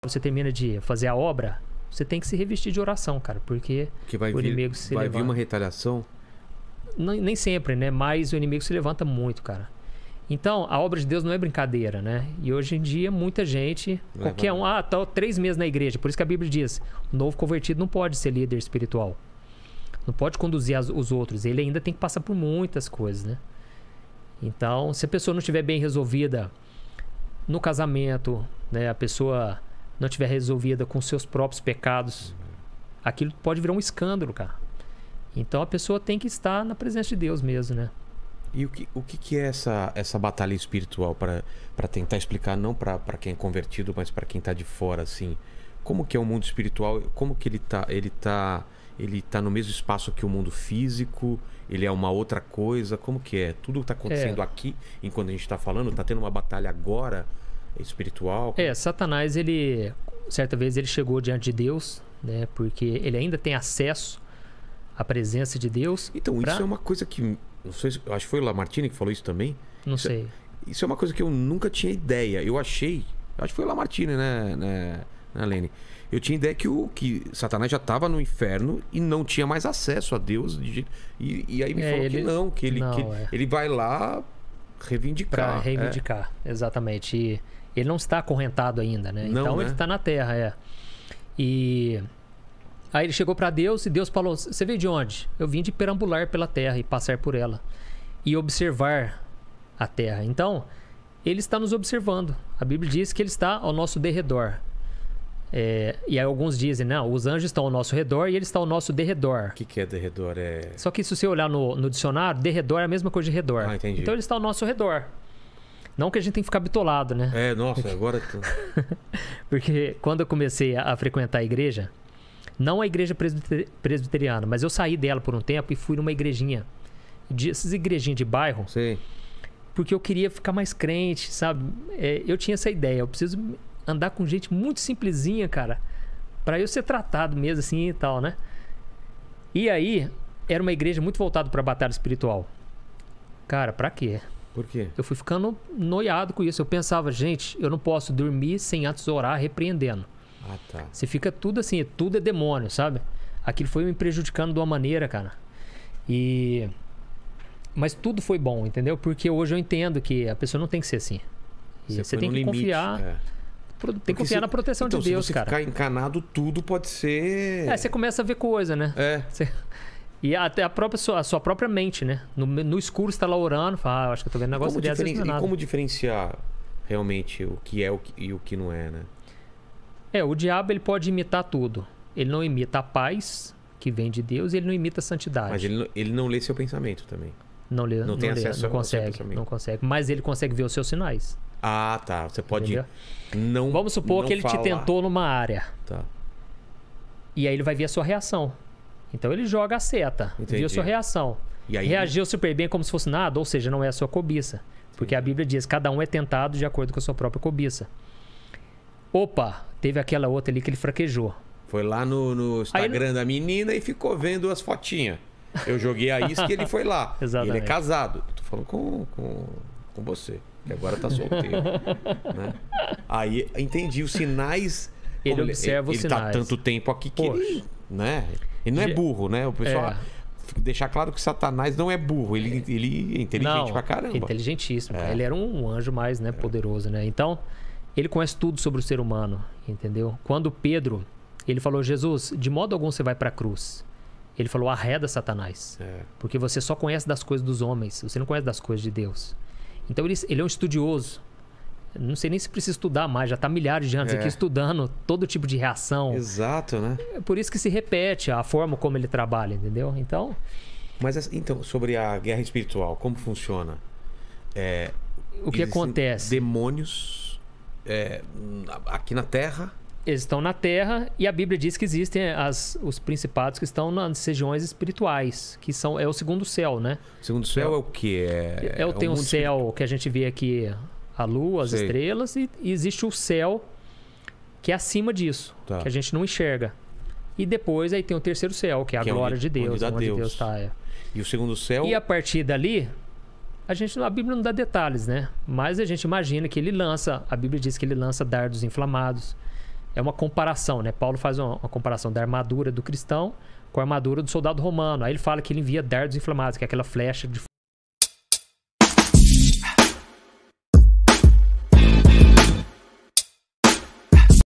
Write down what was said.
você termina de fazer a obra, você tem que se revestir de oração, cara, porque o inimigo se levanta. Vai vir uma retaliação? Nem sempre, né? Mas o inimigo se levanta muito, cara. Então, a obra de Deus não é brincadeira, né? E hoje em dia, muita gente, qualquer um, tá 3 meses na igreja. Por isso que a Bíblia diz, o novo convertido não pode ser líder espiritual. Não pode conduzir os outros. Ele ainda tem que passar por muitas coisas, né? Então, se a pessoa não estiver bem resolvida no casamento, né? A pessoa não estiver resolvida com seus próprios pecados, aquilo pode virar um escândalo, cara. Então, a pessoa tem que estar na presença de Deus mesmo, né? E o que é essa batalha espiritual, para tentar explicar, não para quem é convertido, mas para quem está de fora, assim? Como que é o mundo espiritual? Como que ele tá no mesmo espaço que o mundo físico? Ele é uma outra coisa? Como que é? Tudo está acontecendo aqui, enquanto a gente está falando? Está tendo uma batalha agora espiritual? Satanás, certa vez ele chegou diante de Deus, né? Porque ele ainda tem acesso à presença de Deus. Então, isso é uma coisa que... Não sei, acho que foi o Lamartine que falou isso também. Não sei. Isso é uma coisa que eu nunca tinha ideia. Acho que foi o Lamartine, né, Lene? Eu tinha ideia que Satanás já estava no inferno e não tinha mais acesso a Deus. E aí me falou que ele vai lá reivindicar. Pra reivindicar, exatamente. E ele não está acorrentado ainda, né? Não, então né? ele está na terra, E aí ele chegou para Deus e Deus falou, você veio de onde? Eu vim de perambular pela terra e passar por ela. E observar a terra. Então, ele está nos observando. A Bíblia diz que ele está ao nosso derredor. E aí alguns dizem, não, os anjos estão ao nosso redor e ele está ao nosso derredor. O que é derredor? Só que se você olhar no dicionário, derredor é a mesma coisa de redor. Ah, entendi. Então ele está ao nosso redor. Não que a gente tem que ficar bitolado, né? Nossa, agora... Porque quando eu comecei a frequentar a igreja, não a igreja presbiteriana, mas eu saí dela por um tempo e fui numa igrejinha. Essas igrejinhas de bairro. Sim. Porque eu queria ficar mais crente, sabe? Eu tinha essa ideia. Eu preciso andar com gente muito simplesinha, cara. Pra eu ser tratado mesmo assim e tal, né? E aí, era uma igreja muito voltada pra batalha espiritual. Cara, pra quê? Por quê? Eu fui ficando noiado com isso. Eu pensava, gente, eu não posso dormir sem antes orar repreendendo. Ah, tá. Você fica tudo assim, tudo é demônio, sabe? Aquilo foi me prejudicando de uma maneira, cara. Mas tudo foi bom, entendeu? Porque hoje eu entendo que a pessoa não tem que ser assim. Você tem que confiar. Tem que confiar na proteção de Deus, se você cara. ficar encanado, tudo pode ser... Você começa a ver coisa, né? E até a sua própria mente, né? No escuro você tá lá orando, fala, acho que eu tô vendo um negócio desse. E como diferenciar realmente o que é e o que não é, né? O diabo ele pode imitar tudo. Ele não imita a paz que vem de Deus e ele não imita a santidade. Mas ele não lê seu pensamento também. Não tem acesso ao seu pensamento. Não consegue. Mas ele consegue ver os seus sinais. Ah, tá. Você pode não... Vamos supor que ele te tentou numa área. Tá. E aí ele vai ver a sua reação. Então ele joga a seta. Viu a sua reação. E aí... Reagiu super bem como se fosse nada. Ou seja, não é a sua cobiça. Porque a Bíblia diz, cada um é tentado de acordo com a sua própria cobiça. Opa, teve aquela outra ali que ele fraquejou. Foi lá no Instagram da menina e ficou vendo as fotinhas. Eu joguei a isca e ele foi lá. Exatamente. E ele é casado. Tô falando com você, que agora tá solteiro. Né? Aí entendi os sinais. Ele observa os sinais. Ele tá tanto tempo aqui que ele, né? Ele não é burro, né? O pessoal... Deixar claro que Satanás não é burro. Ele é inteligente pra caramba. É inteligentíssimo. Ele era um anjo mais, né, poderoso, né? Então, ele conhece tudo sobre o ser humano, entendeu? Quando Pedro, ele falou, Jesus, de modo algum você vai pra cruz. Ele falou, arreda Satanás. Porque você só conhece das coisas dos homens. Você não conhece das coisas de Deus. Então, ele é um estudioso. Não sei nem se precisa estudar mais. Já está milhares de anos aqui estudando todo tipo de reação. Exato, né? É por isso que se repete a forma como ele trabalha, entendeu? Então... Mas, então, sobre a guerra espiritual, como funciona? O que acontece? Demônios aqui na Terra... Eles estão na Terra e a Bíblia diz que existem os principados que estão nas regiões espirituais, que é o segundo céu, né? O segundo céu é o quê? Tem o céu que a gente vê aqui, a lua, as estrelas, e existe o céu que é acima disso, que a gente não enxerga. E depois aí tem o terceiro céu, que é a glória de Deus, onde Deus está. E o segundo céu... E a partir dali, a Bíblia não dá detalhes, né? Mas a gente imagina que ele lança, a Bíblia diz que ele lança dardos inflamados. é uma comparação, né? Paulo faz uma comparação da armadura do cristão com a armadura do soldado romano. Aí ele fala que ele envia dardos inflamados, que é aquela flecha de